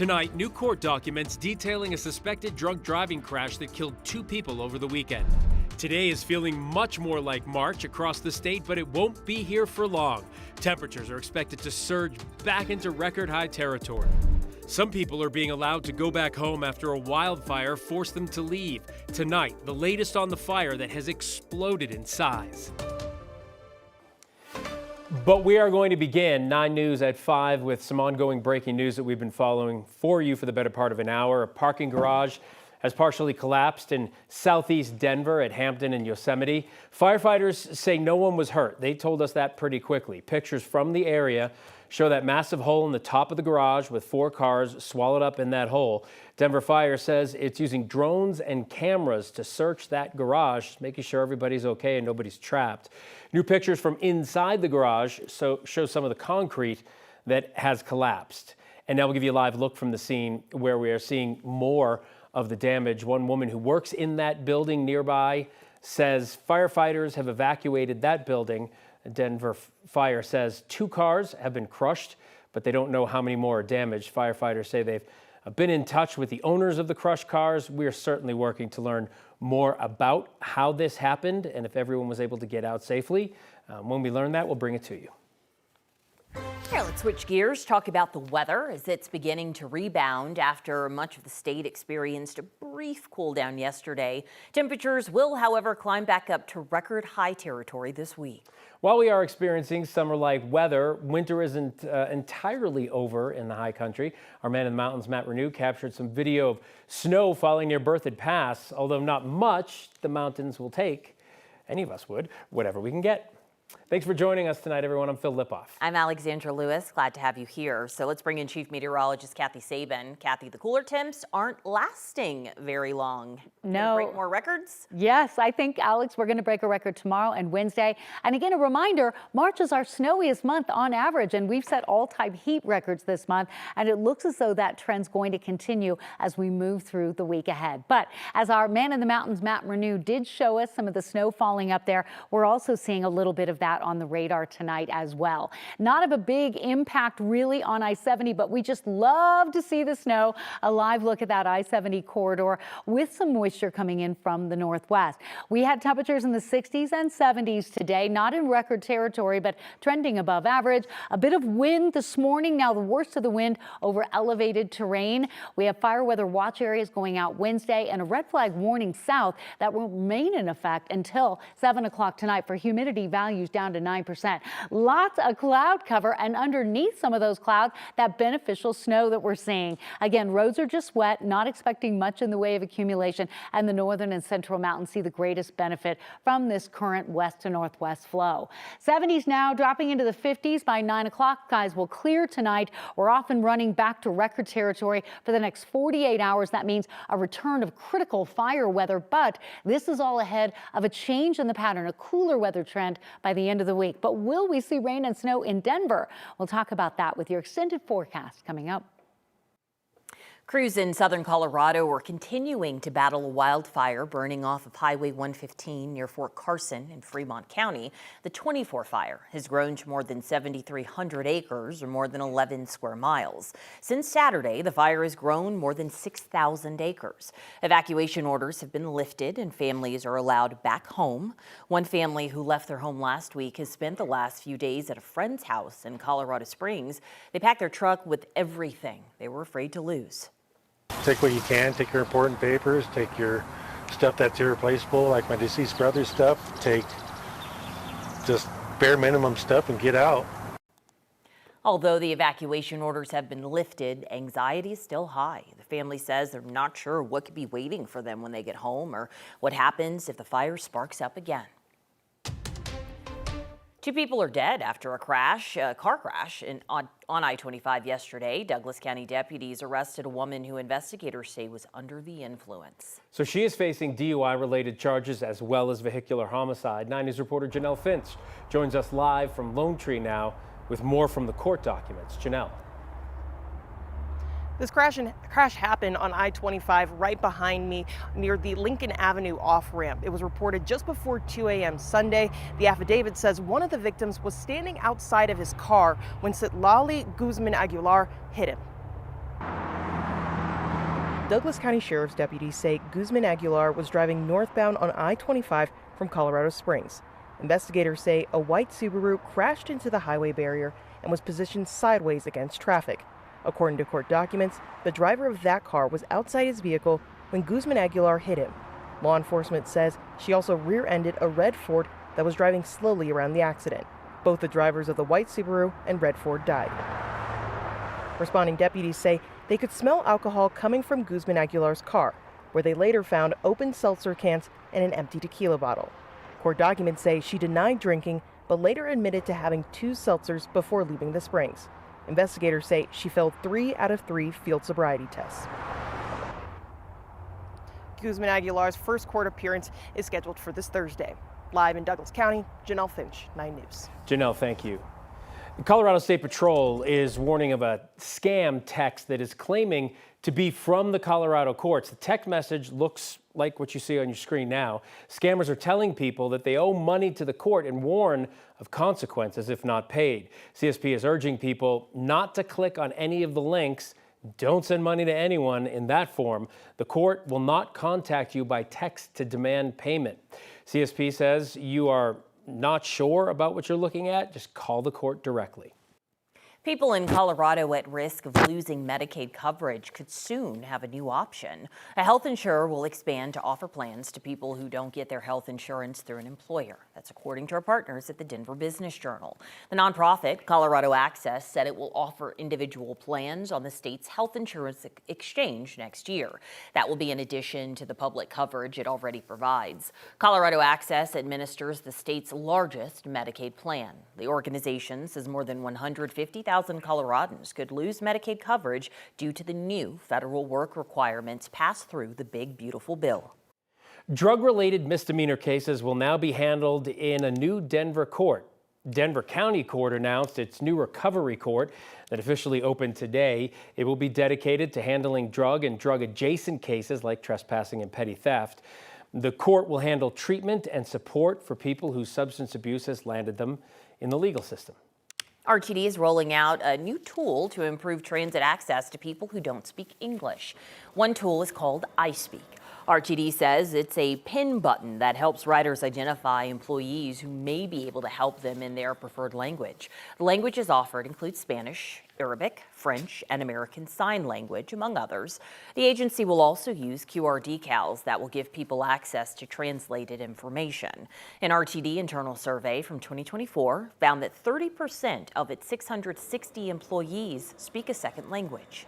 Tonight, new court documents detailing a suspected drunk driving crash that killed 2 people over the weekend. Today is feeling much more like March across the state, but it won't be here for long. Temperatures are expected to surge back into record high territory. Some people are being allowed to go back home after a wildfire forced them to leave. Tonight, the latest on the fire that has exploded in size. But we are going to begin 9 News at 5 with some ongoing breaking news that we've been following for you for the better part of an hour. A parking garage has partially collapsed in southeast Denver at Hampton and Yosemite. Firefighters say no one was hurt. They told us that pretty quickly. Pictures from the area show that massive hole in the top of the garage with 4 cars swallowed up in that hole. Denver Fire says it's using drones and cameras to search that garage, making sure everybody's okay and nobody's trapped. New pictures from inside the garage show some of the concrete that has collapsed. And now we'll give you a live look from the scene where we are seeing more of the damage. One woman who works in that building nearby says firefighters have evacuated that building. Denver Fire says 2 cars have been crushed, but they don't know how many more are damaged. Firefighters say they've been in touch with the owners of the crushed cars. We are certainly working to learn more about how this happened and if everyone was able to get out safely. When we learn that, we'll bring it to you. Here, let's switch gears, talk about the weather as it's beginning to rebound after much of the state experienced a brief cool down yesterday. Temperatures will, however, climb back up to record high territory this week. While we are experiencing summer-like weather, winter isn't entirely over in the high country. Our man in the mountains, Matt Renew, captured some video of snow falling near Berthoud Pass. Although not much, the mountains will take, any of us would, whatever we can get. Thanks for joining us tonight, everyone. I'm Phil Lipoff. I'm Alexandra Lewis. Glad to have you here. So let's bring in Chief Meteorologist Kathy Sabin. Kathy, the cooler temps aren't lasting very long. No. Break more records? Yes, I think, Alex, we're going to break a record tomorrow and Wednesday. And again, a reminder, March is our snowiest month on average, and we've set all-time heat records this month. And it looks as though that trend's going to continue as we move through the week ahead. But as our man in the mountains, Matt Renew, did show us some of the snow falling up there, we're also seeing a little bit of that on the radar tonight as well. Not of a big impact really on I-70, but we just love to see the snow. A live look at that I-70 corridor with some moisture coming in from the northwest. We had temperatures in the 60s and 70s today, not in record territory, but trending above average. A bit of wind this morning. Now the worst of the wind over elevated terrain. We have fire weather watch areas going out Wednesday and a red flag warning south that will remain in effect until 7 o'clock tonight for humidity values down to 9%. Lots of cloud cover, and underneath some of those clouds, that beneficial snow that we're seeing. Again, roads are just wet, not expecting much in the way of accumulation, and the northern and central mountains see the greatest benefit from this current west to northwest flow. 70s now dropping into the 50s by 9 o'clock. Skies will clear tonight. We're off and running back to record territory for the next 48 hours. That means a return of critical fire weather, but this is all ahead of a change in the pattern, a cooler weather trend by the end of the week. But will we see rain and snow in Denver? We'll talk about that with your extended forecast coming up. Crews in southern Colorado are continuing to battle a wildfire burning off of Highway 115 near Fort Carson in Fremont County. The 24 fire has grown to more than 7,300 acres or more than 11 square miles. Since Saturday, the fire has grown more than 6,000 acres. Evacuation orders have been lifted and families are allowed back home. One family who left their home last week has spent the last few days at a friend's house in Colorado Springs. They packed their truck with everything they were afraid to lose. Take what you can, take your important papers, take your stuff that's irreplaceable, like my deceased brother's stuff, take just bare minimum stuff and get out. Although the evacuation orders have been lifted, anxiety is still high. The family says they're not sure what could be waiting for them when they get home or what happens if the fire sparks up again. 2 people are dead after a car crash on I-25 yesterday. Douglas County deputies arrested a woman who investigators say was under the influence. So she is facing DUI-related charges as well as vehicular homicide. 9 News reporter Janelle Finch joins us live from Lone Tree now with more from the court documents. Janelle. This crash happened on I-25 right behind me near the Lincoln Avenue off-ramp. It was reported just before 2 a.m. Sunday. The affidavit says one of the victims was standing outside of his car when Citlali Guzman Aguilar hit him. Douglas County Sheriff's deputies say Guzman Aguilar was driving northbound on I-25 from Colorado Springs. Investigators say a white Subaru crashed into the highway barrier and was positioned sideways against traffic. According to court documents, the driver of that car was outside his vehicle when Guzman Aguilar hit him. Law enforcement says she also rear-ended a red Ford that was driving slowly around the accident. Both the drivers of the white Subaru and red Ford died. Responding deputies say they could smell alcohol coming from Guzman Aguilar's car, where they later found open seltzer cans and an empty tequila bottle. Court documents say she denied drinking, but later admitted to having 2 seltzers before leaving the Springs. Investigators say she failed 3 out of 3 field sobriety tests. Guzman Aguilar's first court appearance is scheduled for this Thursday. Live in Douglas County, Janelle Finch, 9 News. Janelle, thank you. Colorado State Patrol is warning of a scam text that is claiming to be from the Colorado courts. The text message looks like what you see on your screen now. Scammers are telling people that they owe money to the court and warn of consequences if not paid. CSP is urging people not to click on any of the links. Don't send money to anyone in that form. The court will not contact you by text to demand payment. CSP says you are not sure about what you're looking at, just call the court directly. People in Colorado at risk of losing Medicaid coverage could soon have a new option. A health insurer will expand to offer plans to people who don't get their health insurance through an employer. That's according to our partners at the Denver Business Journal. The nonprofit Colorado Access said it will offer individual plans on the state's health insurance exchange next year. That will be in addition to the public coverage it already provides. Colorado Access administers the state's largest Medicaid plan. The organization says more than 150,000 Coloradans could lose Medicaid coverage due to the new federal work requirements passed through the Big Beautiful Bill. Drug-related misdemeanor cases will now be handled in a new Denver court. Denver County Court announced its new recovery court that officially opened today. It will be dedicated to handling drug and drug-adjacent cases like trespassing and petty theft. The court will handle treatment and support for people whose substance abuse has landed them in the legal system. RTD is rolling out a new tool to improve transit access to people who don't speak English. One tool is called iSpeak. RTD says it's a pin button that helps riders identify employees who may be able to help them in their preferred language. The languages offered include Spanish, Arabic, French, and American Sign Language, among others. The agency will also use QR decals that will give people access to translated information. An RTD internal survey from 2024 found that 30% of its 660 employees speak a second language.